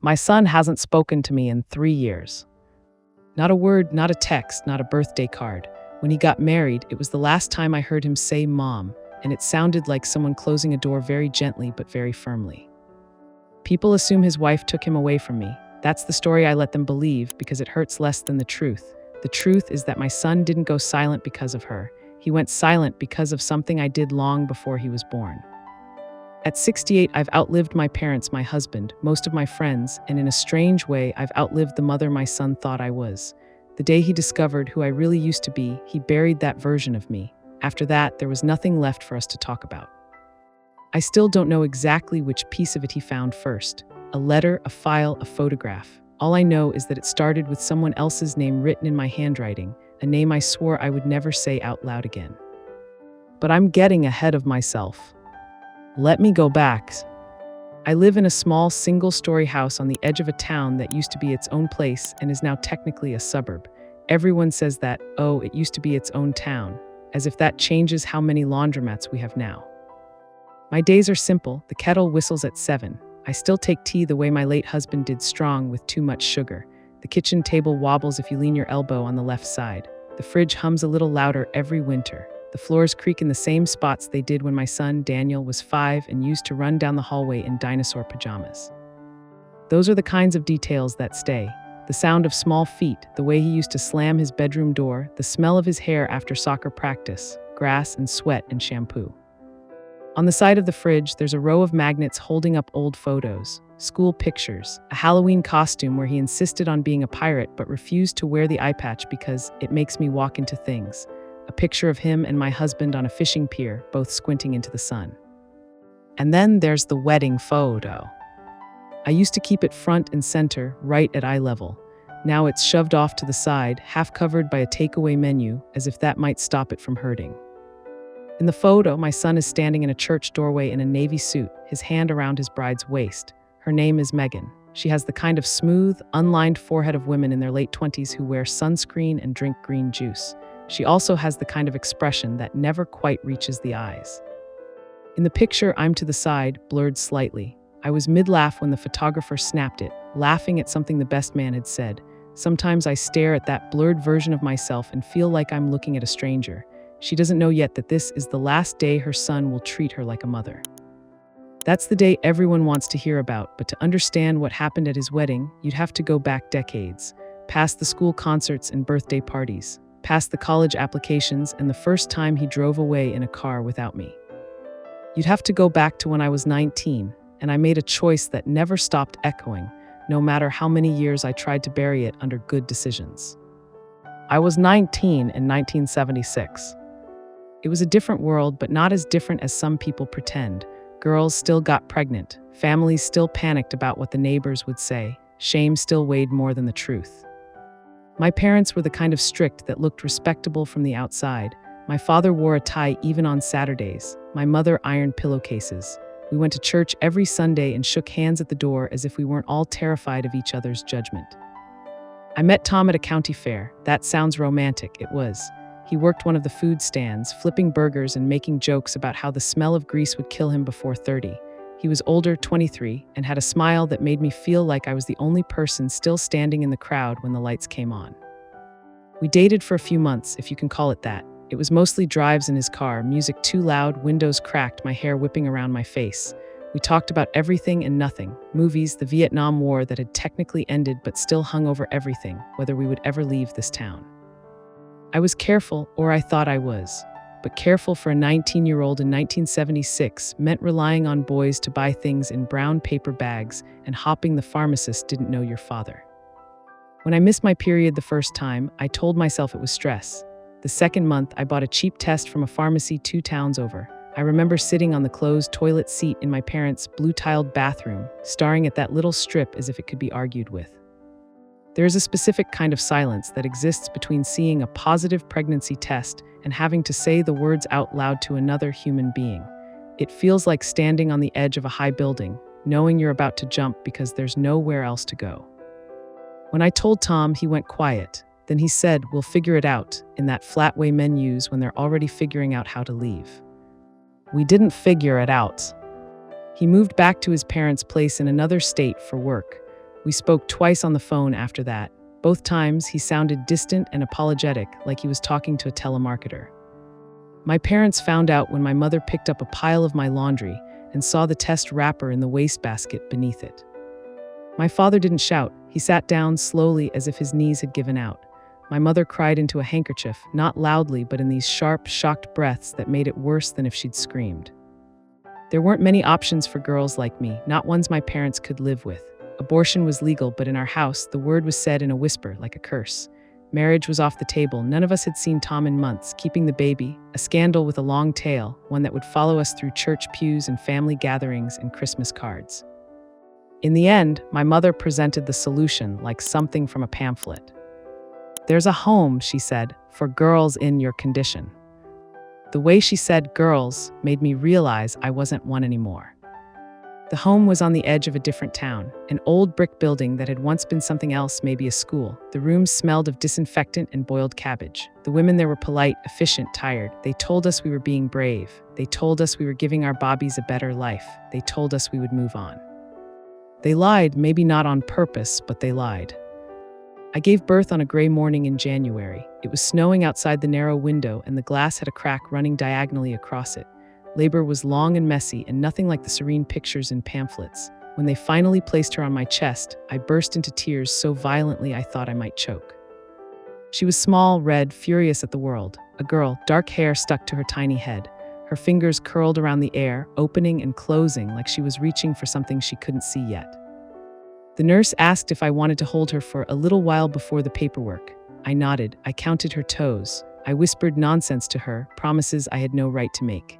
My son hasn't spoken to me in 3 years. Not a word, not a text, not a birthday card. When he got married, it was the last time I heard him say mom, and it sounded like someone closing a door very gently but very firmly. People assume his wife took him away from me. That's the story I let them believe because it hurts less than the truth. The truth is that my son didn't go silent because of her. He went silent because of something I did long before he was born. At 68, I've outlived my parents, my husband, most of my friends, and in a strange way, I've outlived the mother my son thought I was. The day he discovered who I really used to be, he buried that version of me. After that, there was nothing left for us to talk about. I still don't know exactly which piece of it he found first. A letter, a file, a photograph. All I know is that it started with someone else's name written in my handwriting, a name I swore I would never say out loud again. But I'm getting ahead of myself. Let me go back. I live in a small single-story house on the edge of a town that used to be its own place and is now technically a suburb. Everyone says that, oh, it used to be its own town, as if that changes how many laundromats we have now. My days are simple. The kettle whistles at 7. I still take tea the way my late husband did, strong with too much sugar. The kitchen table wobbles if you lean your elbow on the left side. The fridge hums a little louder every winter. The floors creak in the same spots they did when my son, Daniel, was 5 and used to run down the hallway in dinosaur pajamas. Those are the kinds of details that stay. The sound of small feet, the way he used to slam his bedroom door, the smell of his hair after soccer practice, grass and sweat and shampoo. On the side of the fridge, there's a row of magnets holding up old photos, school pictures, a Halloween costume where he insisted on being a pirate but refused to wear the eye patch because it makes me walk into things. A picture of him and my husband on a fishing pier, both squinting into the sun. And then there's the wedding photo. I used to keep it front and center, right at eye level. Now it's shoved off to the side, half covered by a takeaway menu, as if that might stop it from hurting. In the photo, my son is standing in a church doorway in a navy suit, his hand around his bride's waist. Her name is Megan. She has the kind of smooth, unlined forehead of women in their late 20s who wear sunscreen and drink green juice. She also has the kind of expression that never quite reaches the eyes. In the picture, I'm to the side, blurred slightly. I was mid-laugh when the photographer snapped it, laughing at something the best man had said. Sometimes I stare at that blurred version of myself and feel like I'm looking at a stranger. She doesn't know yet that this is the last day her son will treat her like a mother. That's the day everyone wants to hear about, but to understand what happened at his wedding, you'd have to go back decades, past the school concerts and birthday parties, past the college applications and the first time he drove away in a car without me. You'd have to go back to when I was 19, and I made a choice that never stopped echoing, no matter how many years I tried to bury it under good decisions. I was 19 in 1976. It was a different world, but not as different as some people pretend. Girls still got pregnant. Families still panicked about what the neighbors would say. Shame still weighed more than the truth. My parents were the kind of strict that looked respectable from the outside. My father wore a tie even on Saturdays. My mother ironed pillowcases. We went to church every Sunday and shook hands at the door as if we weren't all terrified of each other's judgment. I met Tom at a county fair. That sounds romantic. It was. He worked one of the food stands, flipping burgers and making jokes about how the smell of grease would kill him before 30. He was older, 23, and had a smile that made me feel like I was the only person still standing in the crowd when the lights came on. We dated for a few months, if you can call it that. It was mostly drives in his car, music too loud, windows cracked, my hair whipping around my face. We talked about everything and nothing. Movies, the Vietnam War that had technically ended but still hung over everything, whether we would ever leave this town. I was careful, or I thought I was. But careful for a 19-year-old in 1976 meant relying on boys to buy things in brown paper bags and hoping the pharmacist didn't know your father. When I missed my period the first time, I told myself it was stress. The second month, I bought a cheap test from a pharmacy 2 towns over. I remember sitting on the closed toilet seat in my parents' blue-tiled bathroom, staring at that little strip as if it could be argued with. There is a specific kind of silence that exists between seeing a positive pregnancy test and having to say the words out loud to another human being. It feels like standing on the edge of a high building, knowing you're about to jump because there's nowhere else to go. When I told Tom, he went quiet. Then he said, "We'll figure it out," in that flat way men use when they're already figuring out how to leave. We didn't figure it out. He moved back to his parents' place in another state for work. We spoke twice on the phone after that. Both times, he sounded distant and apologetic, like he was talking to a telemarketer. My parents found out when my mother picked up a pile of my laundry and saw the test wrapper in the wastebasket beneath it. My father didn't shout. He sat down slowly as if his knees had given out. My mother cried into a handkerchief, not loudly, but in these sharp, shocked breaths that made it worse than if she'd screamed. There weren't many options for girls like me, not ones my parents could live with. Abortion was legal, but in our house, the word was said in a whisper, like a curse. Marriage was off the table. None of us had seen Tom in months, keeping the baby, a scandal with a long tail, one that would follow us through church pews and family gatherings and Christmas cards. In the end, my mother presented the solution like something from a pamphlet. "There's a home," she said, "for girls in your condition." The way she said girls made me realize I wasn't one anymore. The home was on the edge of a different town, an old brick building that had once been something else, maybe a school. The rooms smelled of disinfectant and boiled cabbage. The women there were polite, efficient, tired. They told us we were being brave. They told us we were giving our bobbies a better life. They told us we would move on. They lied, maybe not on purpose, but they lied. I gave birth on a gray morning in January. It was snowing outside the narrow window, and the glass had a crack running diagonally across it. Labor was long and messy, and nothing like the serene pictures in pamphlets. When they finally placed her on my chest, I burst into tears so violently I thought I might choke. She was small, red, furious at the world. A girl, dark hair stuck to her tiny head. Her fingers curled around the air, opening and closing like she was reaching for something she couldn't see yet. The nurse asked if I wanted to hold her for a little while before the paperwork. I nodded. I counted her toes. I whispered nonsense to her, promises I had no right to make.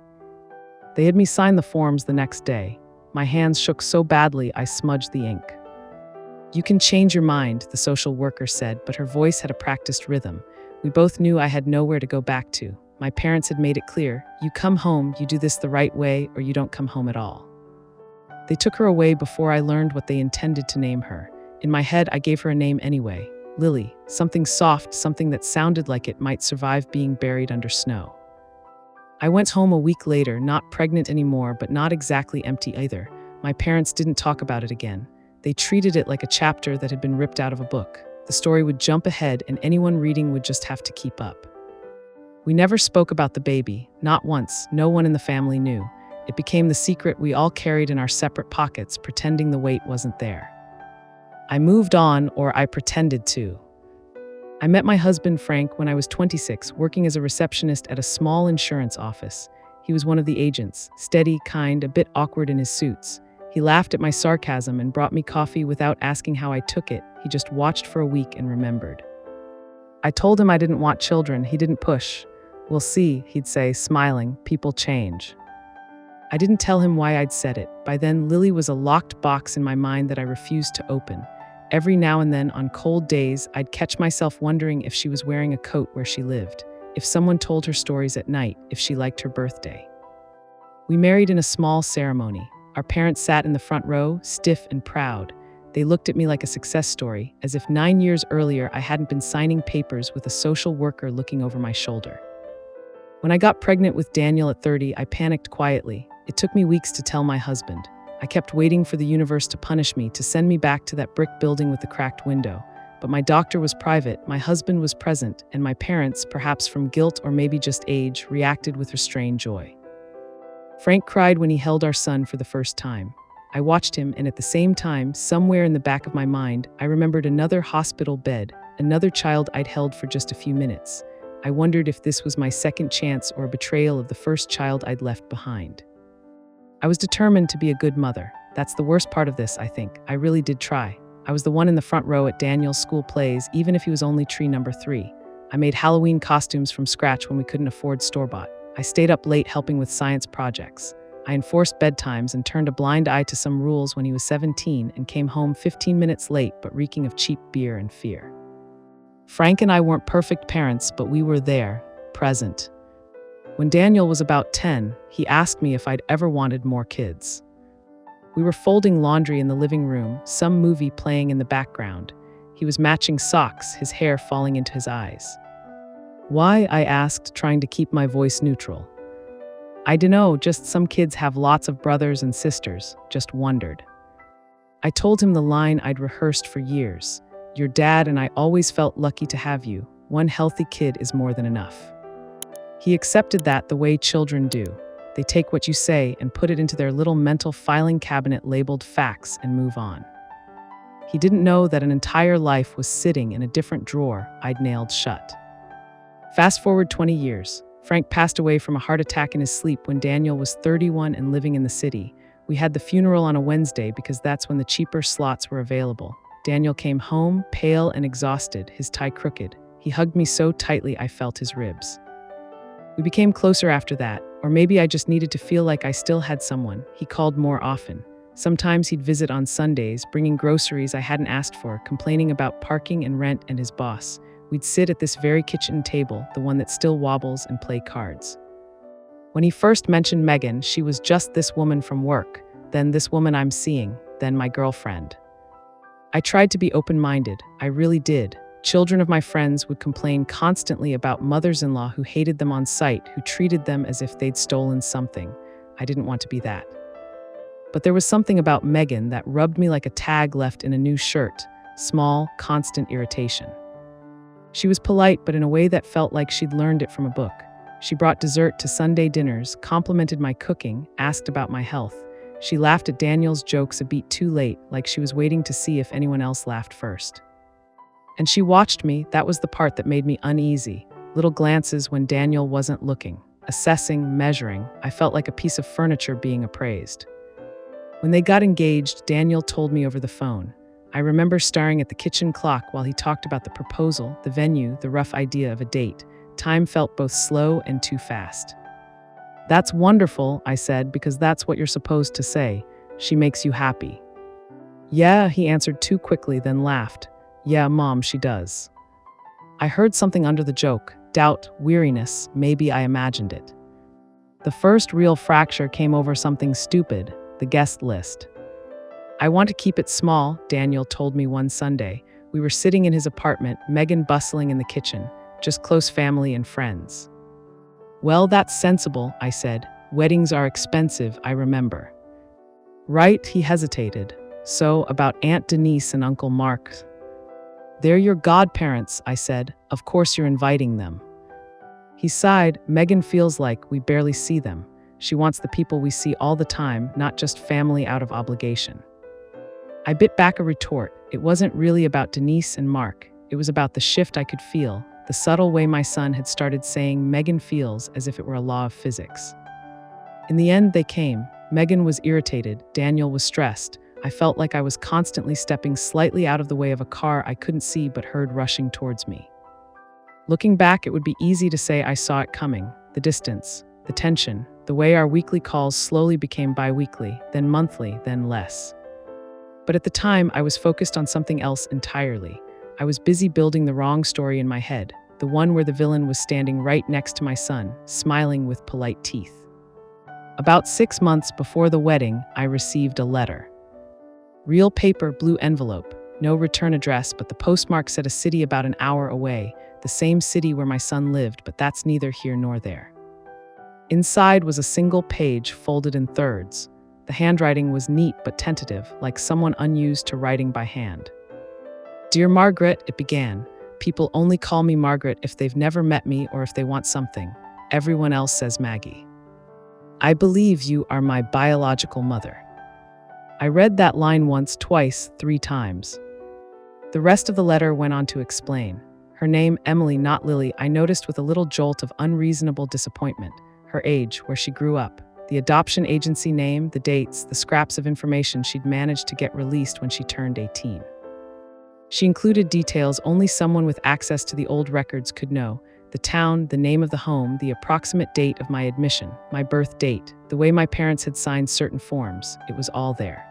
They had me sign the forms the next day. My hands shook so badly I smudged the ink. "You can change your mind," the social worker said, but her voice had a practiced rhythm. We both knew I had nowhere to go back to. My parents had made it clear, you come home, you do this the right way, or you don't come home at all. They took her away before I learned what they intended to name her. In my head, I gave her a name anyway. Lily, something soft, something that sounded like it might survive being buried under snow. I went home a week later, not pregnant anymore, but not exactly empty either. My parents didn't talk about it again. They treated it like a chapter that had been ripped out of a book. The story would jump ahead, and anyone reading would just have to keep up. We never spoke about the baby, not once. No one in the family knew. It became the secret we all carried in our separate pockets, pretending the weight wasn't there. I moved on, or I pretended to. I met my husband, Frank, when I was 26, working as a receptionist at a small insurance office. He was one of the agents, steady, kind, a bit awkward in his suits. He laughed at my sarcasm and brought me coffee without asking how I took it. He just watched for a week and remembered. I told him I didn't want children. He didn't push. "We'll see," he'd say, smiling. "People change." I didn't tell him why I'd said it. By then, Lily was a locked box in my mind that I refused to open. Every now and then, on cold days, I'd catch myself wondering if she was wearing a coat where she lived, if someone told her stories at night, if she liked her birthday. We married in a small ceremony. Our parents sat in the front row, stiff and proud. They looked at me like a success story, as if 9 years earlier I hadn't been signing papers with a social worker looking over my shoulder. When I got pregnant with Daniel at 30, I panicked quietly. It took me weeks to tell my husband. I kept waiting for the universe to punish me, to send me back to that brick building with the cracked window. But my doctor was private, my husband was present, and my parents, perhaps from guilt or maybe just age, reacted with restrained joy. Frank cried when he held our son for the first time. I watched him, and at the same time, somewhere in the back of my mind, I remembered another hospital bed, another child I'd held for just a few minutes. I wondered if this was my second chance or a betrayal of the first child I'd left behind. I was determined to be a good mother. That's the worst part of this, I think. I really did try. I was the one in the front row at Daniel's school plays, even if he was only tree number 3. I made Halloween costumes from scratch when we couldn't afford store-bought. I stayed up late helping with science projects. I enforced bedtimes and turned a blind eye to some rules when he was 17 and came home 15 minutes late but reeking of cheap beer and fear. Frank and I weren't perfect parents, but we were there, present. When Daniel was about 10, he asked me if I'd ever wanted more kids. We were folding laundry in the living room, some movie playing in the background. He was matching socks, his hair falling into his eyes. "Why?" I asked, trying to keep my voice neutral. "I dunno, just some kids have lots of brothers and sisters," just wondered. I told him the line I'd rehearsed for years. Your dad and I always felt lucky to have you. One healthy kid is more than enough. He accepted that the way children do. They take what you say and put it into their little mental filing cabinet labeled facts and move on. He didn't know that an entire life was sitting in a different drawer I'd nailed shut. Fast forward 20 years. Frank passed away from a heart attack in his sleep when Daniel was 31 and living in the city. We had the funeral on a Wednesday because that's when the cheaper slots were available. Daniel came home, pale and exhausted, his tie crooked. He hugged me so tightly I felt his ribs. We became closer after that, or maybe I just needed to feel like I still had someone. He called more often. Sometimes he'd visit on Sundays, bringing groceries I hadn't asked for, complaining about parking and rent and his boss. We'd sit at this very kitchen table, the one that still wobbles, and play cards. When he first mentioned Megan, she was just this woman from work, then this woman I'm seeing, then my girlfriend. I tried to be open-minded, I really did. Children of my friends would complain constantly about mothers-in-law who hated them on sight, who treated them as if they'd stolen something. I didn't want to be that. But there was something about Megan that rubbed me like a tag left in a new shirt, small, constant irritation. She was polite, but in a way that felt like she'd learned it from a book. She brought dessert to Sunday dinners, complimented my cooking, asked about my health. She laughed at Daniel's jokes a beat too late, like she was waiting to see if anyone else laughed first. And she watched me. That was the part that made me uneasy. Little glances when Daniel wasn't looking. Assessing, measuring. I felt like a piece of furniture being appraised. When they got engaged, Daniel told me over the phone. I remember staring at the kitchen clock while he talked about the proposal, the venue, the rough idea of a date. Time felt both slow and too fast. That's wonderful, I said, because that's what you're supposed to say. She makes you happy. Yeah, he answered too quickly, then laughed. Yeah, Mom, she does. I heard something under the joke. Doubt, weariness, maybe I imagined it. The first real fracture came over something stupid, the guest list. I want to keep it small, Daniel told me one Sunday. We were sitting in his apartment, Megan bustling in the kitchen, just close family and friends. Well, that's sensible, I said. Weddings are expensive, I remember. Right, he hesitated. So, about Aunt Denise and Uncle Mark. They're your godparents, I said. Of course you're inviting them. He sighed. Megan feels like we barely see them. She wants the people we see all the time, not just family out of obligation. I bit back a retort. It wasn't really about Denise and Mark. It was about the shift I could feel, the subtle way my son had started saying Megan feels as if it were a law of physics. In the end, they came. Megan was irritated. Daniel was stressed. I felt like I was constantly stepping slightly out of the way of a car I couldn't see but heard rushing towards me. Looking back, it would be easy to say I saw it coming. The distance, the tension, the way our weekly calls slowly became bi-weekly, then monthly, then less. But at the time, I was focused on something else entirely. I was busy building the wrong story in my head, the one where the villain was standing right next to my son, smiling with polite teeth. About 6 months before the wedding, I received a letter. Real paper, blue envelope, no return address, but the postmark said a city about an hour away, the same city where my son lived, but that's neither here nor there. Inside was a single page folded in thirds. The handwriting was neat but tentative, like someone unused to writing by hand. Dear Margaret, it began. People only call me Margaret if they've never met me or if they want something. Everyone else says Maggie. I believe you are my biological mother. I read that line once, twice, 3 times. The rest of the letter went on to explain. Her name, Emily, not Lily, I noticed with a little jolt of unreasonable disappointment. Her age, where she grew up, the adoption agency name, the dates, the scraps of information she'd managed to get released when she turned 18. She included details only someone with access to the old records could know. The town, the name of the home, the approximate date of my admission, my birth date, the way my parents had signed certain forms. It was all there.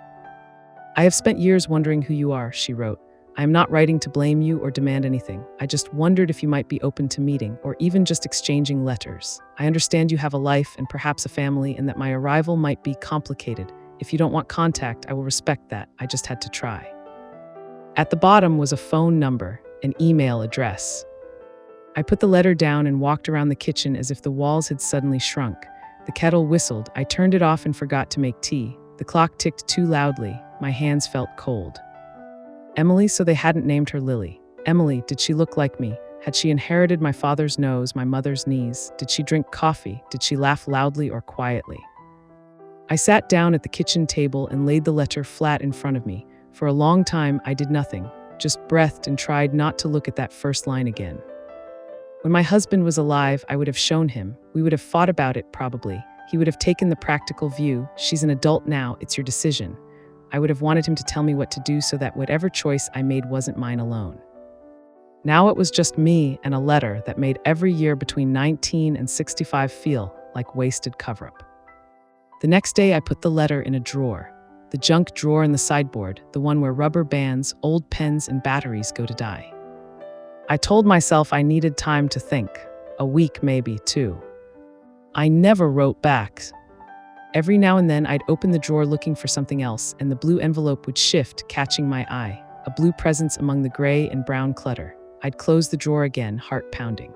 I have spent years wondering who you are, she wrote. I am not writing to blame you or demand anything. I just wondered if you might be open to meeting or even just exchanging letters. I understand you have a life and perhaps a family and that my arrival might be complicated. If you don't want contact, I will respect that. I just had to try. At the bottom was a phone number, an email address. I put the letter down and walked around the kitchen as if the walls had suddenly shrunk. The kettle whistled. I turned it off and forgot to make tea. The clock ticked too loudly. My hands felt cold. Emily, so they hadn't named her Lily. Emily, did she look like me? Had she inherited my father's nose, my mother's knees? Did she drink coffee? Did she laugh loudly or quietly? I sat down at the kitchen table and laid the letter flat in front of me. For a long time, I did nothing, just breathed and tried not to look at that first line again. When my husband was alive, I would have shown him. We would have fought about it, probably. He would have taken the practical view. She's an adult now, it's your decision. I would have wanted him to tell me what to do so that whatever choice I made wasn't mine alone. Now it was just me and a letter that made every year between 19 and 65 feel like wasted cover-up. The next day, I put the letter in a drawer. The junk drawer in the sideboard, the one where rubber bands, old pens, and batteries go to die. I told myself I needed time to think. A week, maybe, 2. I never wrote back. Every now and then, I'd open the drawer looking for something else, and the blue envelope would shift, catching my eye. A blue presence among the gray and brown clutter. I'd close the drawer again, heart pounding.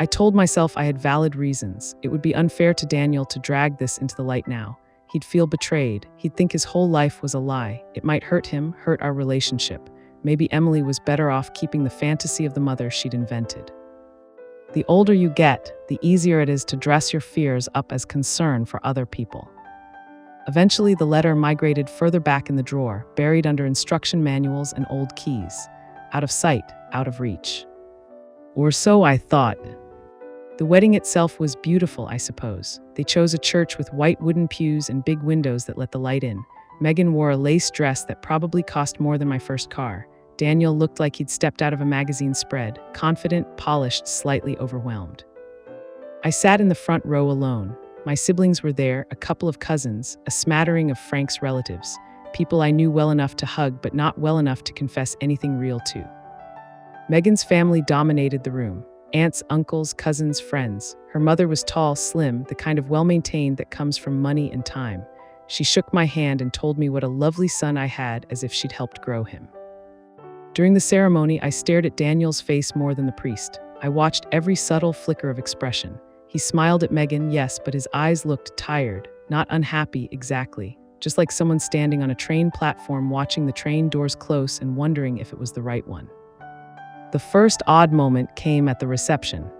I told myself I had valid reasons. It would be unfair to Daniel to drag this into the light now. He'd feel betrayed. He'd think his whole life was a lie. It might hurt him, hurt our relationship. Maybe Emily was better off keeping the fantasy of the mother she'd invented. The older you get, the easier it is to dress your fears up as concern for other people. Eventually, the letter migrated further back in the drawer, buried under instruction manuals and old keys. Out of sight, out of reach. Or so I thought. The wedding itself was beautiful, I suppose. They chose a church with white wooden pews and big windows that let the light in. Megan wore a lace dress that probably cost more than my first car. Daniel looked like he'd stepped out of a magazine spread, confident, polished, slightly overwhelmed. I sat in the front row alone. My siblings were there, a couple of cousins, a smattering of Frank's relatives, people I knew well enough to hug but not well enough to confess anything real to. Megan's family dominated the room. Aunts, uncles, cousins, friends. Her mother was tall, slim, the kind of well-maintained that comes from money and time. She shook my hand and told me what a lovely son I had, as if she'd helped grow him. During the ceremony, I stared at Daniel's face more than the priest. I watched every subtle flicker of expression. He smiled at Megan, yes, but his eyes looked tired, not unhappy exactly, just like someone standing on a train platform watching the train doors close and wondering if it was the right one. The first odd moment came at the reception.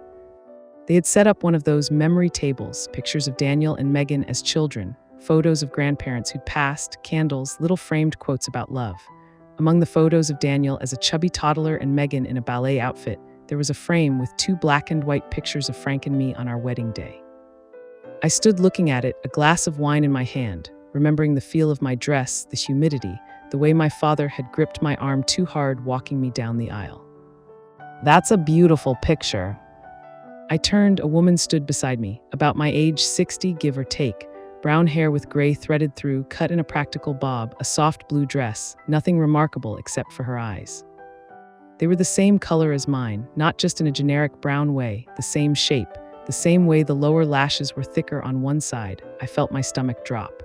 They had set up one of those memory tables, pictures of Daniel and Megan as children, photos of grandparents who'd passed, candles, little framed quotes about love. Among the photos of Daniel as a chubby toddler and Megan in a ballet outfit, there was a frame with 2 black and white pictures of Frank and me on our wedding day. I stood looking at it, a glass of wine in my hand, remembering the feel of my dress, the humidity, the way my father had gripped my arm too hard walking me down the aisle. "That's a beautiful picture." I turned, a woman stood beside me, about my age, 60, give or take, brown hair with gray threaded through, cut in a practical bob, a soft blue dress, nothing remarkable except for her eyes. They were the same color as mine, not just in a generic brown way, the same shape, the same way the lower lashes were thicker on one side. I felt my stomach drop.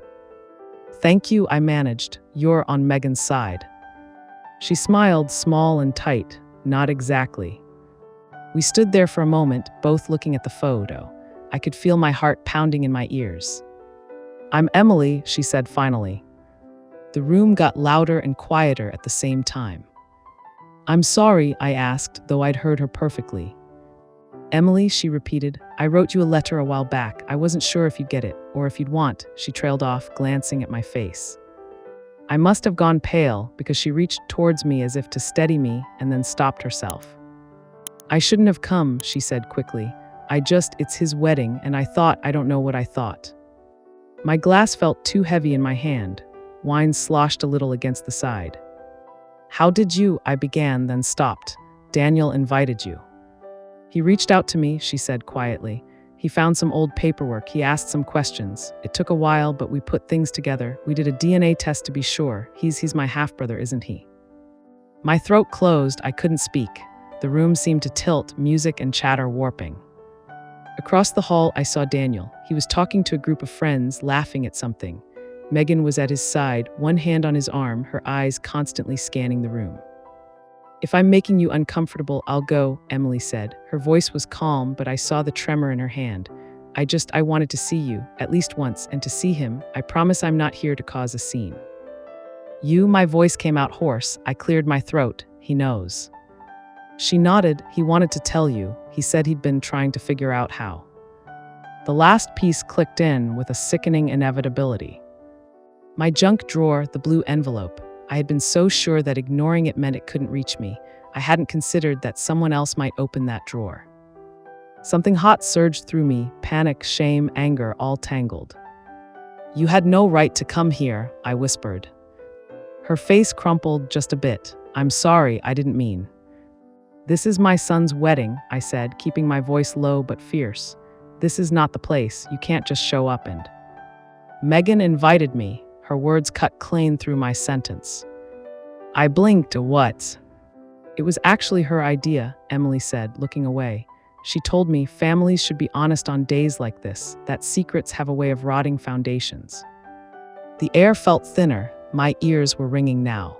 "Thank you," I managed. "You're on Megan's side." She smiled, small and tight. "Not exactly." We stood there for a moment, both looking at the photo. I could feel my heart pounding in my ears. "I'm Emily," she said finally. The room got louder and quieter at the same time. "I'm sorry," I asked, though I'd heard her perfectly. "Emily," she repeated, "I wrote you a letter a while back. I wasn't sure if you'd get it, or if you'd want." She trailed off, glancing at my face. I must have gone pale, because she reached towards me as if to steady me, and then stopped herself. "I shouldn't have come," she said quickly. It's his wedding, and I don't know what I thought." My glass felt too heavy in my hand. Wine sloshed a little against the side. "How did you?" I began, then stopped. "Daniel invited you." "He reached out to me," she said quietly. "He found some old paperwork. He asked some questions. It took a while, but we put things together. We did a DNA test to be sure. He's my half-brother, isn't he?" My throat closed. I couldn't speak. The room seemed to tilt, music and chatter warping. Across the hall, I saw Daniel. He was talking to a group of friends, laughing at something. Megan was at his side, one hand on his arm, her eyes constantly scanning the room. "If I'm making you uncomfortable, I'll go," Emily said. Her voice was calm, but I saw the tremor in her hand. I wanted to see you, at least once, and to see him. I promise I'm not here to cause a scene." My voice came out hoarse. I cleared my throat. He knows. She nodded. He wanted to tell you. He said he'd been trying to figure out how. The last piece clicked in with a sickening inevitability. My junk drawer, the blue envelope. I had been so sure that ignoring it meant it couldn't reach me. I hadn't considered that someone else might open that drawer. Something hot surged through me, panic, shame, anger, all tangled. You had no right to come here, I whispered. Her face crumpled just a bit. I'm sorry, I didn't mean. This is my son's wedding, I said, keeping my voice low but fierce. This is not the place. You can't just show up and... Megan invited me. Her words cut clean through my sentence. I blinked. What? It was actually her idea, Emily said, looking away. She told me families should be honest on days like this, that secrets have a way of rotting foundations. The air felt thinner. My ears were ringing now.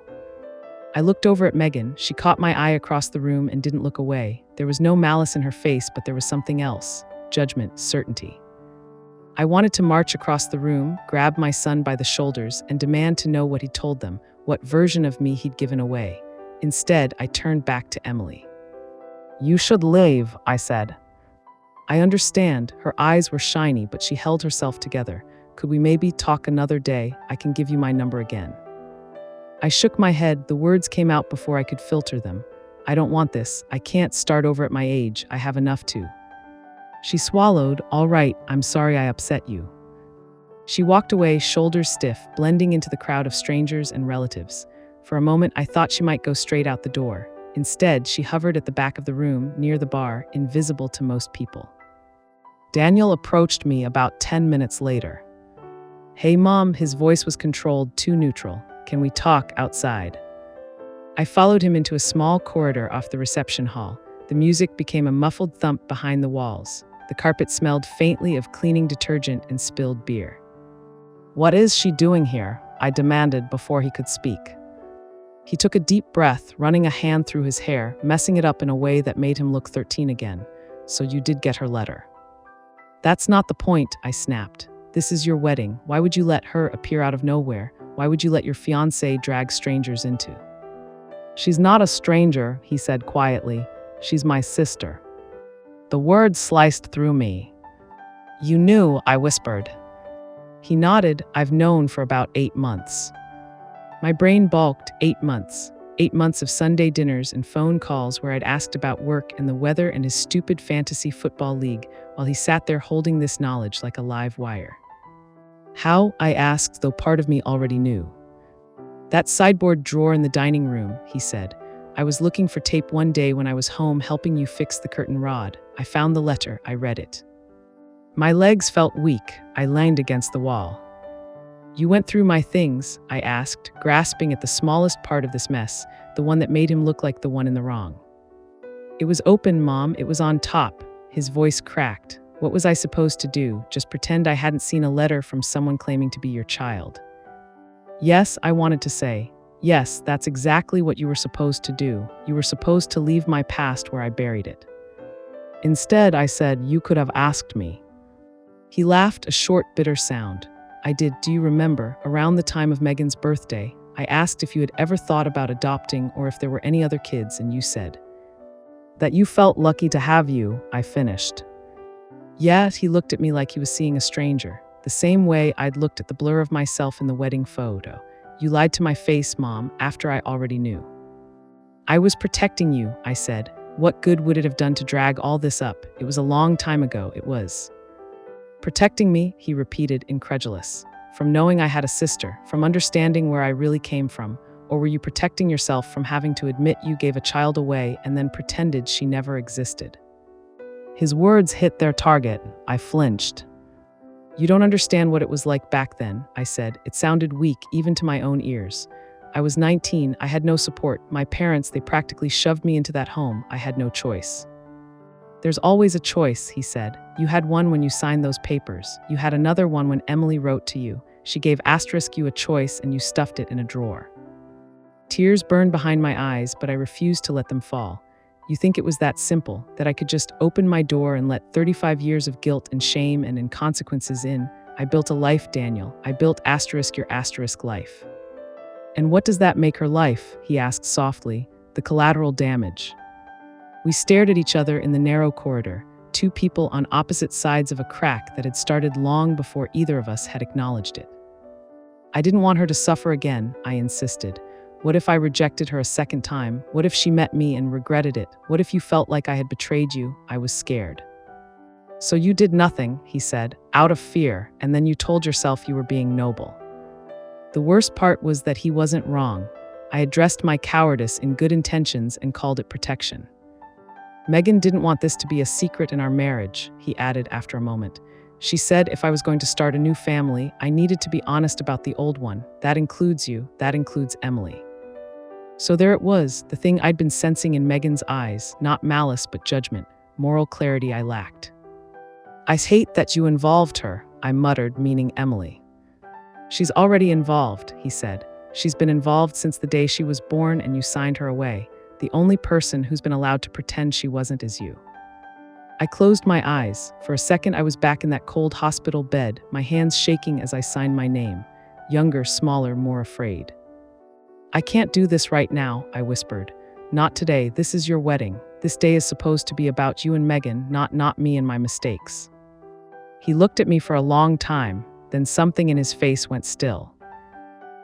I looked over at Megan. She caught my eye across the room and didn't look away. There was no malice in her face, but there was something else. Judgment, certainty. I wanted to march across the room, grab my son by the shoulders, and demand to know what he'd told them, what version of me he'd given away. Instead, I turned back to Emily. You should leave, I said. I understand. Her eyes were shiny, but she held herself together. Could we maybe talk another day? I can give you my number again. I shook my head. The words came out before I could filter them. I don't want this. I can't start over at my age. I have enough to. She swallowed. All right, I'm sorry I upset you. She walked away, shoulders stiff, blending into the crowd of strangers and relatives. For a moment, I thought she might go straight out the door. Instead, she hovered at the back of the room, near the bar, invisible to most people. Daniel approached me about 10 minutes later. Hey, Mom, his voice was controlled, too neutral. Can we talk outside? I followed him into a small corridor off the reception hall. The music became a muffled thump behind the walls. The carpet smelled faintly of cleaning detergent and spilled beer. What is she doing here? I demanded before he could speak. He took a deep breath, running a hand through his hair, messing it up in a way that made him look 13 again. So you did get her letter. That's not the point, I snapped. This is your wedding. Why would you let her appear out of nowhere? Why would you let your fiancé drag strangers into? She's not a stranger, he said quietly. She's my sister. The words sliced through me. You knew, I whispered. He nodded. I've known for about 8 months. My brain balked. 8 months. 8 months of Sunday dinners and phone calls where I'd asked about work and the weather and his stupid fantasy football league while he sat there holding this knowledge like a live wire. How? I asked, though part of me already knew. That sideboard drawer in the dining room, he said. I was looking for tape one day when I was home helping you fix the curtain rod. I found the letter. I read it. My legs felt weak. I leaned against the wall. You went through my things, I asked, grasping at the smallest part of this mess, the one that made him look like the one in the wrong. It was open, Mom. It was on top. His voice cracked. What was I supposed to do? Just pretend I hadn't seen a letter from someone claiming to be your child? Yes, I wanted to say. Yes, that's exactly what you were supposed to do. You were supposed to leave my past where I buried it. Instead, I said, you could have asked me. He laughed, a short, bitter sound. I did. Do you remember, around the time of Megan's birthday, I asked if you had ever thought about adopting or if there were any other kids, and you said that you felt lucky to have you, I finished. Yet he looked at me like he was seeing a stranger, the same way I'd looked at the blur of myself in the wedding photo. You lied to my face, Mom, after I already knew. I was protecting you, I said. What good would it have done to drag all this up? It was a long time ago, it was. Protecting me, he repeated, incredulous. From knowing I had a sister, from understanding where I really came from, or were you protecting yourself from having to admit you gave a child away and then pretended she never existed? His words hit their target. I flinched. You don't understand what it was like back then, I said. It sounded weak, even to my own ears. I was 19, I had no support. My parents, they practically shoved me into that home. I had no choice. There's always a choice, he said. You had one when you signed those papers. You had another one when Emily wrote to you. She gave you a choice and you stuffed it in a drawer. Tears burned behind my eyes, but I refused to let them fall. You think it was that simple, that I could just open my door and let 35 years of guilt and shame and inconsequences in? I built a life, Daniel. I built *your* life. And what does that make her life? He asked softly. The collateral damage. We stared at each other in the narrow corridor, two people on opposite sides of a crack that had started long before either of us had acknowledged it. I didn't want her to suffer again, I insisted. What if I rejected her a second time? What if she met me and regretted it? What if you felt like I had betrayed you? I was scared. So you did nothing, he said, out of fear, and then you told yourself you were being noble. The worst part was that he wasn't wrong. I had dressed my cowardice in good intentions and called it protection. Megan didn't want this to be a secret in our marriage, he added after a moment. She said if I was going to start a new family, I needed to be honest about the old one. That includes you, that includes Emily. So there it was, the thing I'd been sensing in Megan's eyes, not malice but judgment, moral clarity I lacked. I hate that you involved her, I muttered, meaning Emily. She's already involved, he said. She's been involved since the day she was born and you signed her away. The only person who's been allowed to pretend she wasn't is you. I closed my eyes. For a second, I was back in that cold hospital bed, my hands shaking as I signed my name. Younger, smaller, more afraid. I can't do this right now, I whispered. Not today. This is your wedding. This day is supposed to be about you and Megan, not me and my mistakes. He looked at me for a long time, then something in his face went still.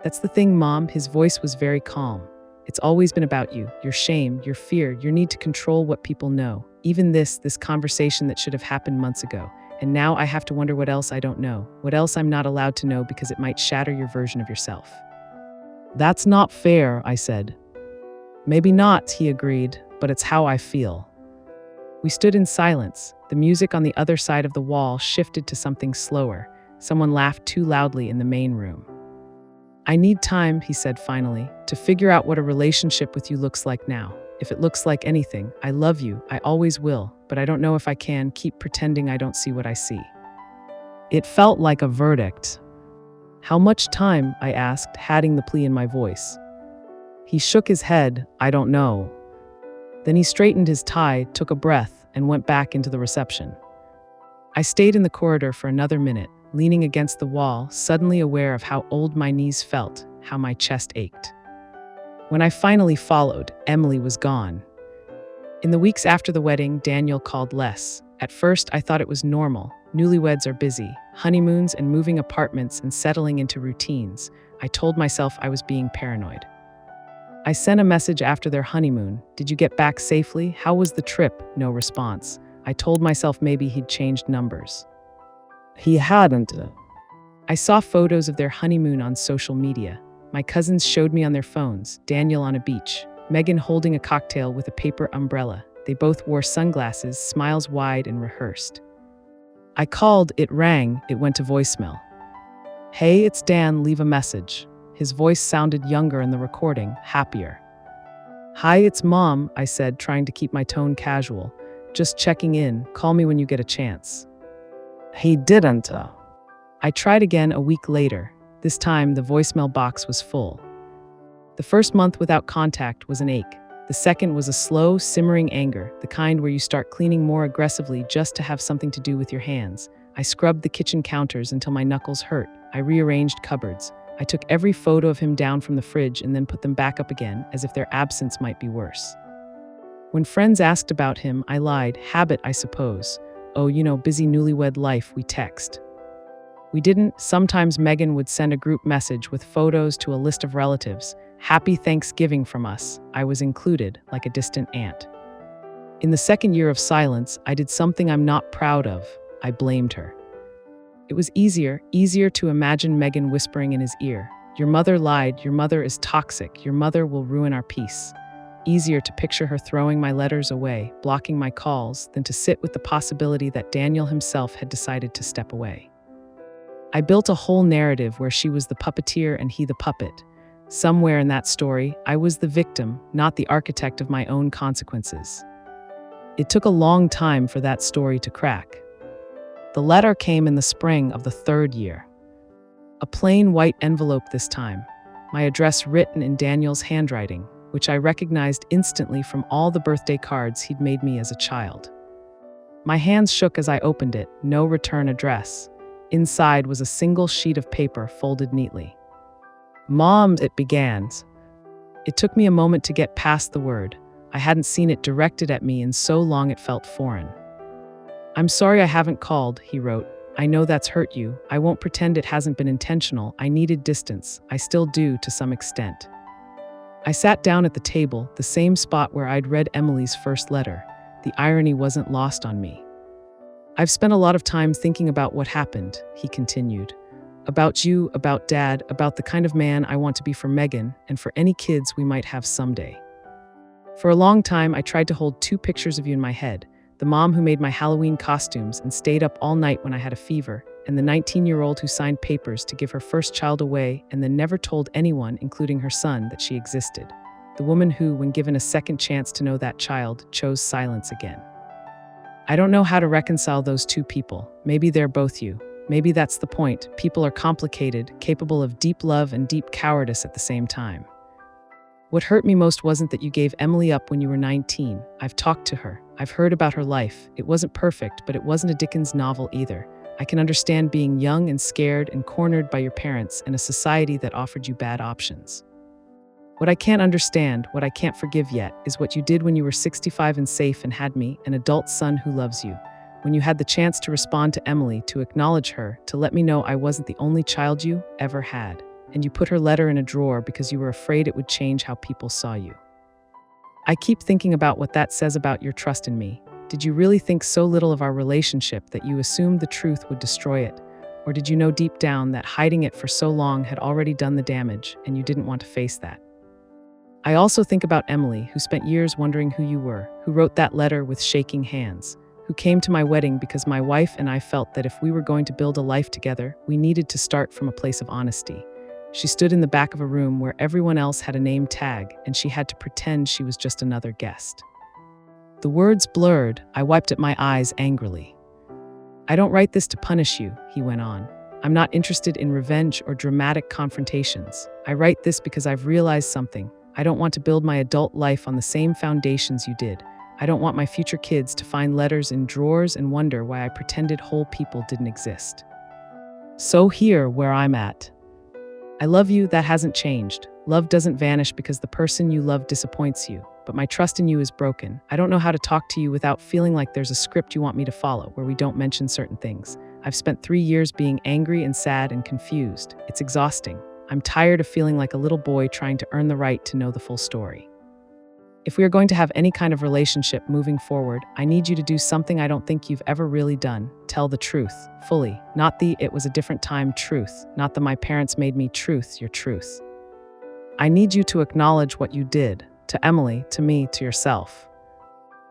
That's the thing, Mom. His voice was very calm. It's always been about you, your shame, your fear, your need to control what people know. Even this conversation that should have happened months ago. And now I have to wonder what else I don't know, what else I'm not allowed to know because it might shatter your version of yourself. That's not fair, I said. Maybe not, he agreed, but it's how I feel. We stood in silence. The music on the other side of the wall shifted to something slower. Someone laughed too loudly in the main room. I need time, he said finally, to figure out what a relationship with you looks like now. If it looks like anything, I love you, I always will, but I don't know if I can keep pretending I don't see what I see. It felt like a verdict. How much time? I asked, adding the plea in my voice. He shook his head. I don't know. Then he straightened his tie, took a breath, and went back into the reception. I stayed in the corridor for another minute, leaning against the wall, suddenly aware of how old my knees felt, how my chest ached. When I finally followed, Emily was gone. In the weeks after the wedding, Daniel called less. At first, I thought it was normal. Newlyweds are busy, honeymoons and moving apartments and settling into routines. I told myself I was being paranoid. I sent a message after their honeymoon. Did you get back safely? How was the trip? No response. I told myself maybe he'd changed numbers. He hadn't. I saw photos of their honeymoon on social media. My cousins showed me on their phones, Daniel on a beach, Megan holding a cocktail with a paper umbrella. They both wore sunglasses, smiles wide and rehearsed. I called, it rang, it went to voicemail. Hey, it's Dan, leave a message. His voice sounded younger in the recording, happier. Hi, it's Mom, I said, trying to keep my tone casual. Just checking in, call me when you get a chance. He didn't. I tried again a week later. This time, the voicemail box was full. The first month without contact was an ache. The second was a slow, simmering anger, the kind where you start cleaning more aggressively just to have something to do with your hands. I scrubbed the kitchen counters until my knuckles hurt. I rearranged cupboards. I took every photo of him down from the fridge and then put them back up again, as if their absence might be worse. When friends asked about him, I lied. Habit, I suppose. Oh, busy newlywed life, we text. We didn't. Sometimes Megan would send a group message with photos to a list of relatives. Happy Thanksgiving from us. I was included, like a distant aunt. In the second year of silence, I did something I'm not proud of. I blamed her. It was easier to imagine Megan whispering in his ear. Your mother lied. Your mother is toxic. Your mother will ruin our peace. Easier to picture her throwing my letters away, blocking my calls, than to sit with the possibility that Daniel himself had decided to step away. I built a whole narrative where she was the puppeteer and he the puppet. Somewhere in that story, I was the victim, not the architect of my own consequences. It took a long time for that story to crack. The letter came in the spring of the third year. A plain white envelope this time, my address written in Daniel's handwriting, which I recognized instantly from all the birthday cards he'd made me as a child. My hands shook as I opened it, no return address. Inside was a single sheet of paper folded neatly. "Mom," it began. It took me a moment to get past the word. I hadn't seen it directed at me in so long it felt foreign. "I'm sorry I haven't called," he wrote. "I know that's hurt you. I won't pretend it hasn't been intentional. I needed distance. I still do to some extent." I sat down at the table, the same spot where I'd read Emily's first letter. The irony wasn't lost on me. "I've spent a lot of time thinking about what happened," he continued. "About you, about Dad, about the kind of man I want to be for Megan and for any kids we might have someday. For a long time, I tried to hold two pictures of you in my head, the mom who made my Halloween costumes and stayed up all night when I had a fever, and the 19-year-old who signed papers to give her first child away and then never told anyone, including her son, that she existed. The woman who, when given a second chance to know that child, chose silence again. I don't know how to reconcile those two people. Maybe they're both you. Maybe that's the point. People are complicated, capable of deep love and deep cowardice at the same time. What hurt me most wasn't that you gave Emily up when you were 19. I've talked to her. I've heard about her life. It wasn't perfect, but it wasn't a Dickens novel either. I can understand being young and scared and cornered by your parents in a society that offered you bad options. What I can't understand, what I can't forgive yet, is what you did when you were 65 and safe and had me, an adult son who loves you. When you had the chance to respond to Emily, to acknowledge her, to let me know I wasn't the only child you ever had. And you put her letter in a drawer because you were afraid it would change how people saw you. I keep thinking about what that says about your trust in me. Did you really think so little of our relationship that you assumed the truth would destroy it? Or did you know deep down that hiding it for so long had already done the damage and you didn't want to face that? I also think about Emily, who spent years wondering who you were, who wrote that letter with shaking hands, who came to my wedding because my wife and I felt that if we were going to build a life together, we needed to start from a place of honesty. She stood in the back of a room where everyone else had a name tag, and she had to pretend she was just another guest. The words blurred. I wiped at my eyes angrily. "I don't write this to punish you," he went on. "I'm not interested in revenge or dramatic confrontations. I write this because I've realized something. I don't want to build my adult life on the same foundations you did. I don't want my future kids to find letters in drawers and wonder why I pretended whole people didn't exist. So here, where I'm at. I love you, that hasn't changed. Love doesn't vanish because the person you love disappoints you, but my trust in you is broken. I don't know how to talk to you without feeling like there's a script you want me to follow where we don't mention certain things. I've spent 3 years being angry and sad and confused. It's exhausting. I'm tired of feeling like a little boy trying to earn the right to know the full story. If we are going to have any kind of relationship moving forward, I need you to do something I don't think you've ever really done. Tell the truth, fully. Not the "it was a different time" truth, not the "my parents made me" truth, your truth. I need you to acknowledge what you did, to Emily, to me, to yourself.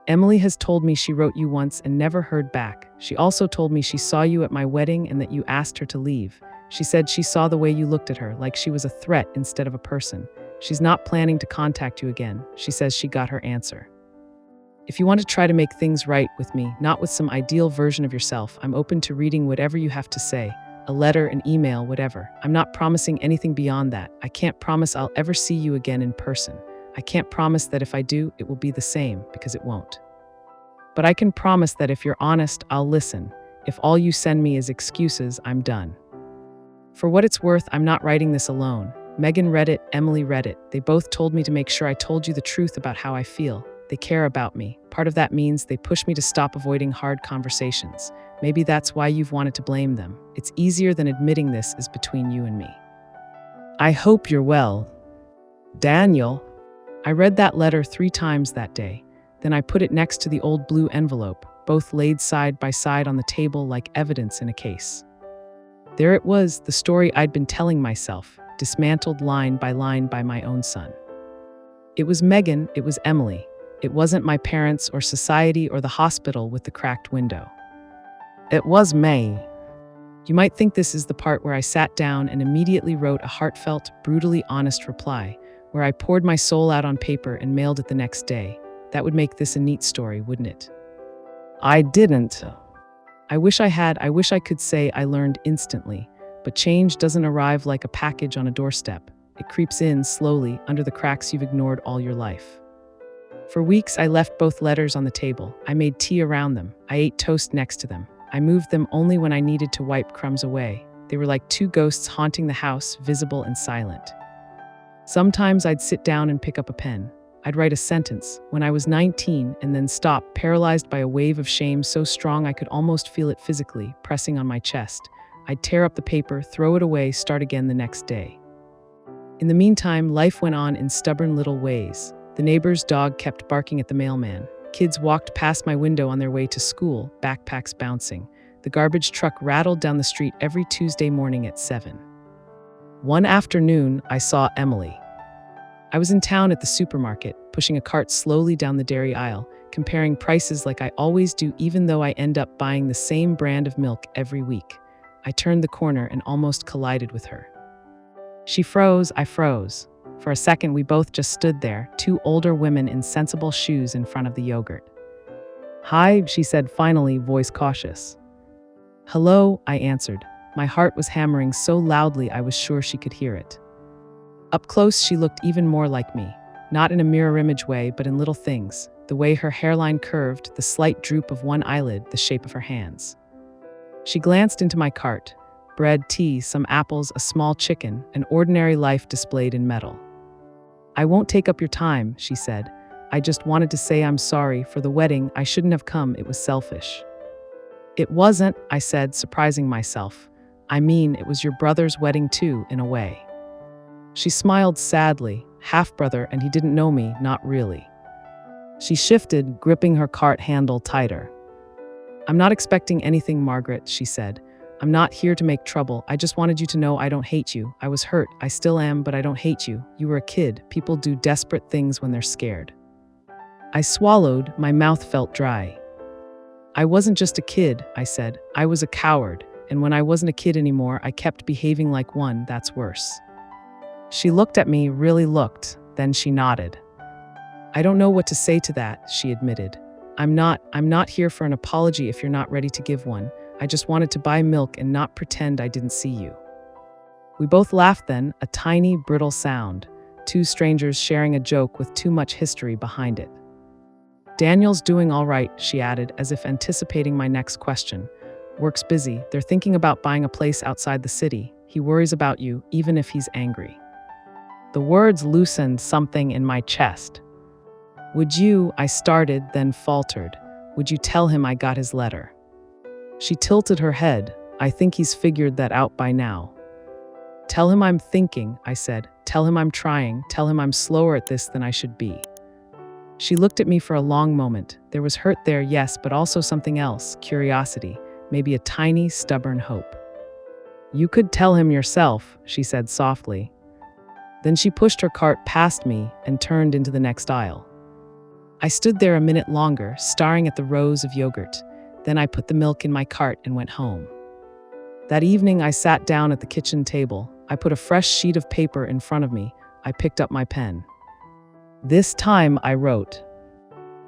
Emily has told me she wrote you once and never heard back. She also told me she saw you at my wedding and that you asked her to leave. She said she saw the way you looked at her, like she was a threat instead of a person. She's not planning to contact you again. She says she got her answer. If you want to try to make things right with me, not with some ideal version of yourself, I'm open to reading whatever you have to say. A letter, an email, whatever. I'm not promising anything beyond that. I can't promise I'll ever see you again in person. I can't promise that if I do, it will be the same, because it won't. But I can promise that if you're honest, I'll listen. If all you send me is excuses, I'm done. For what it's worth, I'm not writing this alone. Megan read it, Emily read it. They both told me to make sure I told you the truth about how I feel. They care about me. Part of that means they push me to stop avoiding hard conversations. Maybe that's why you've wanted to blame them. It's easier than admitting this is between you and me. I hope you're well. Daniel. I read that letter 3 times that day. Then I put it next to the old blue envelope, both laid side by side on the table like evidence in a case. There it was, the story I'd been telling myself, dismantled line by my own son. It was Megan, it was Emily. It wasn't my parents or society or the hospital with the cracked window. It was May. You might think this is the part where I sat down and immediately wrote a heartfelt, brutally honest reply, where I poured my soul out on paper and mailed it the next day. That would make this a neat story, wouldn't it? I didn't. I wish I had. I wish I could say I learned instantly. But change doesn't arrive like a package on a doorstep. It creeps in slowly under the cracks you've ignored all your life. For weeks, I left both letters on the table. I made tea around them. I ate toast next to them. I moved them only when I needed to wipe crumbs away. They were like 2 ghosts haunting the house, visible and silent. Sometimes I'd sit down and pick up a pen. I'd write a sentence when I was 19 and then stop, paralyzed by a wave of shame so strong I could almost feel it physically pressing on my chest. I'd tear up the paper, throw it away, start again the next day. In the meantime, life went on in stubborn little ways. The neighbor's dog kept barking at the mailman. Kids walked past my window on their way to school, backpacks bouncing. The garbage truck rattled down the street every Tuesday morning at 7. One afternoon, I saw Emily. I was in town at the supermarket, pushing a cart slowly down the dairy aisle, comparing prices like I always do, even though I end up buying the same brand of milk every week. I turned the corner and almost collided with her. She froze, I froze. For a second, we both just stood there, two older women in sensible shoes in front of the yogurt. "Hi," she said finally, voice cautious. "Hello," I answered. My heart was hammering so loudly I was sure she could hear it. Up close, she looked even more like me, not in a mirror image way, but in little things, the way her hairline curved, the slight droop of one eyelid, the shape of her hands. She glanced into my cart. Bread, tea, some apples, a small chicken, an ordinary life displayed in metal. "I won't take up your time," she said. "I just wanted to say I'm sorry for the wedding. I shouldn't have come. It was selfish." "It wasn't," I said, surprising myself. "I mean, it was your brother's wedding too, in a way." She smiled sadly. Half-brother, and he didn't know me, not really. She shifted, gripping her cart handle tighter. "I'm not expecting anything, Margaret," she said. "I'm not here to make trouble. I just wanted you to know I don't hate you. I was hurt. I still am, but I don't hate you. You were a kid. People do desperate things when they're scared." I swallowed. My mouth felt dry. "I wasn't just a kid," I said. "I was a coward. And when I wasn't a kid anymore, I kept behaving like one. That's worse." She looked at me, really looked. Then she nodded. "I don't know what to say to that," she admitted. I'm not here for an apology if you're not ready to give one. I just wanted to buy milk and not pretend I didn't see you." We both laughed then, a tiny, brittle sound. Two strangers sharing a joke with too much history behind it. "Daniel's doing all right," she added, as if anticipating my next question. "Work's busy. They're thinking about buying a place outside the city. He worries about you, even if he's angry." The words loosened something in my chest. "Would you," I started, then faltered. "Would you tell him I got his letter?" She tilted her head. "I think he's figured that out by now." "Tell him I'm thinking," I said. "Tell him I'm trying. Tell him I'm slower at this than I should be." She looked at me for a long moment. There was hurt there, yes, but also something else, curiosity, maybe a tiny, stubborn hope. "You could tell him yourself," she said softly. Then she pushed her cart past me and turned into the next aisle. I stood there a minute longer, staring at the rows of yogurt. Then I put the milk in my cart and went home. That evening, I sat down at the kitchen table. I put a fresh sheet of paper in front of me. I picked up my pen. This time, I wrote.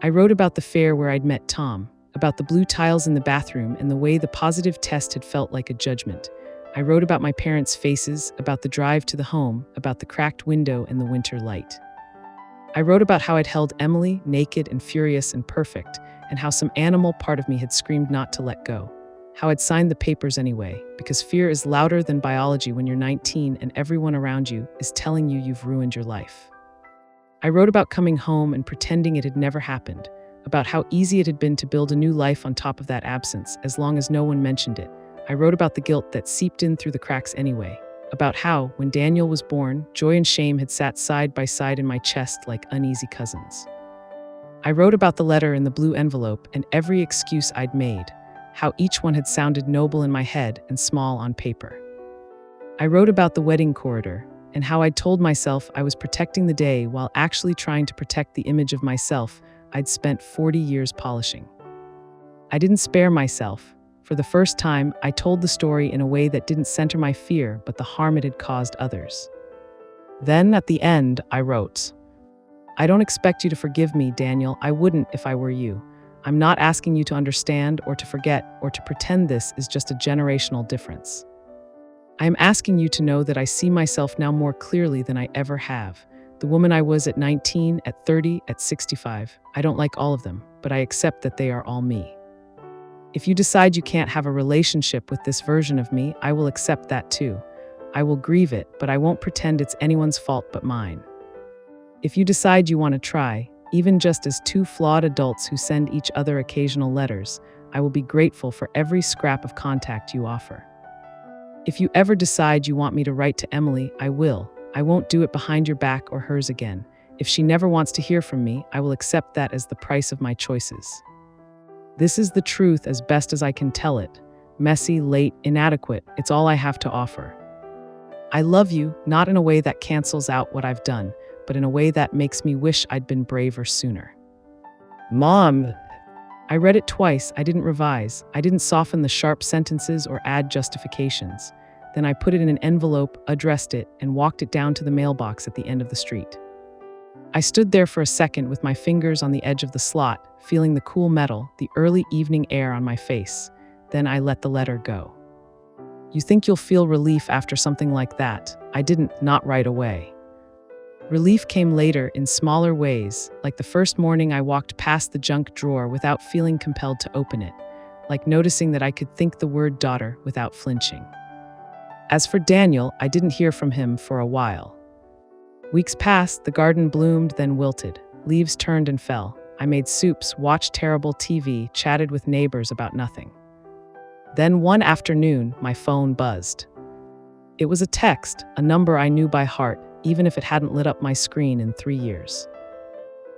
I wrote about the fair where I'd met Tom, about the blue tiles in the bathroom and the way the positive test had felt like a judgment. I wrote about my parents' faces, about the drive to the home, about the cracked window and the winter light. I wrote about how I'd held Emily, naked and furious and perfect, and how some animal part of me had screamed not to let go. How I'd signed the papers anyway, because fear is louder than biology when you're 19 and everyone around you is telling you you've ruined your life. I wrote about coming home and pretending it had never happened, about how easy it had been to build a new life on top of that absence as long as no one mentioned it. I wrote about the guilt that seeped in through the cracks anyway, about how, when Daniel was born, joy and shame had sat side by side in my chest like uneasy cousins. I wrote about the letter in the blue envelope and every excuse I'd made, how each one had sounded noble in my head and small on paper. I wrote about the wedding corridor and how I'd told myself I was protecting the day while actually trying to protect the image of myself I'd spent 40 years polishing. I didn't spare myself. For the first time, I told the story in a way that didn't center my fear, but the harm it had caused others. Then, at the end, I wrote, I don't expect you to forgive me, Daniel. I wouldn't if I were you. I'm not asking you to understand or to forget or to pretend this is just a generational difference. I am asking you to know that I see myself now more clearly than I ever have. The woman I was at 19, at 30, at 65. I don't like all of them, but I accept that they are all me. If you decide you can't have a relationship with this version of me, I will accept that too. I will grieve it, but I won't pretend it's anyone's fault but mine. If you decide you want to try, even just as two flawed adults who send each other occasional letters, I will be grateful for every scrap of contact you offer. If you ever decide you want me to write to Emily, I will. I won't do it behind your back or hers again. If she never wants to hear from me, I will accept that as the price of my choices. This is the truth as best as I can tell it. Messy, late, inadequate, it's all I have to offer. I love you, not in a way that cancels out what I've done, but in a way that makes me wish I'd been braver sooner. Mom! I read it twice. I didn't revise. I didn't soften the sharp sentences or add justifications. Then I put it in an envelope, addressed it, and walked it down to the mailbox at the end of the street. I stood there for a second with my fingers on the edge of the slot, feeling the cool metal, the early evening air on my face. Then I let the letter go. You think you'll feel relief after something like that? I didn't, not right away. Relief came later in smaller ways, like the first morning I walked past the junk drawer without feeling compelled to open it, like noticing that I could think the word daughter without flinching. As for Daniel, I didn't hear from him for a while. Weeks passed, the garden bloomed, then wilted. Leaves turned and fell. I made soups, watched terrible TV, chatted with neighbors about nothing. Then one afternoon, my phone buzzed. It was a text, a number I knew by heart, even if it hadn't lit up my screen in 3 years.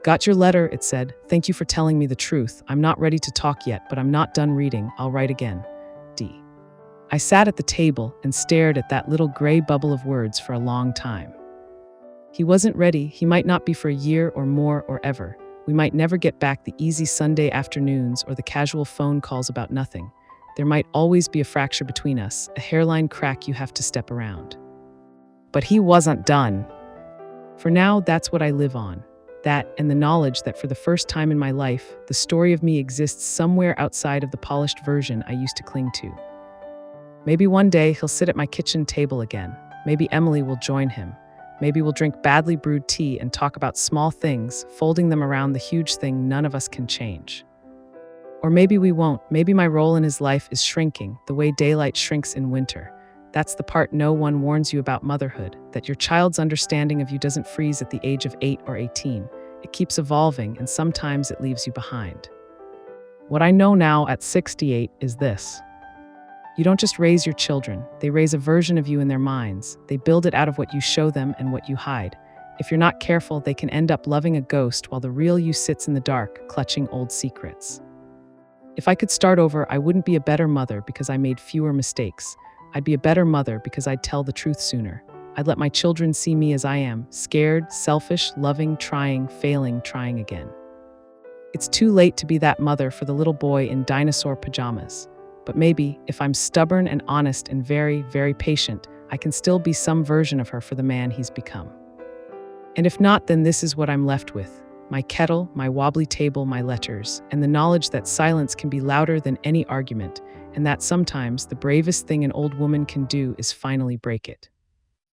Got your letter, it said. Thank you for telling me the truth. I'm not ready to talk yet, but I'm not done reading. I'll write again. D. I sat at the table and stared at that little gray bubble of words for a long time. He wasn't ready. He might not be for a year or more or ever. We might never get back the easy Sunday afternoons or the casual phone calls about nothing. There might always be a fracture between us, a hairline crack you have to step around. But he wasn't done. For now, that's what I live on. That and the knowledge that for the first time in my life, the story of me exists somewhere outside of the polished version I used to cling to. Maybe one day he'll sit at my kitchen table again. Maybe Emily will join him. Maybe we'll drink badly brewed tea and talk about small things, folding them around the huge thing none of us can change. Or maybe we won't. Maybe my role in his life is shrinking, the way daylight shrinks in winter. That's the part no one warns you about motherhood, that your child's understanding of you doesn't freeze at the age of 8 or 18. It keeps evolving, and sometimes it leaves you behind. What I know now at 68 is this. You don't just raise your children, they raise a version of you in their minds. They build it out of what you show them and what you hide. If you're not careful, they can end up loving a ghost while the real you sits in the dark, clutching old secrets. If I could start over, I wouldn't be a better mother because I made fewer mistakes. I'd be a better mother because I'd tell the truth sooner. I'd let my children see me as I am, scared, selfish, loving, trying, failing, trying again. It's too late to be that mother for the little boy in dinosaur pajamas. But maybe, if I'm stubborn and honest and very, very patient, I can still be some version of her for the man he's become. And if not, then this is what I'm left with. My kettle, my wobbly table, my letters, and the knowledge that silence can be louder than any argument, and that sometimes the bravest thing an old woman can do is finally break it.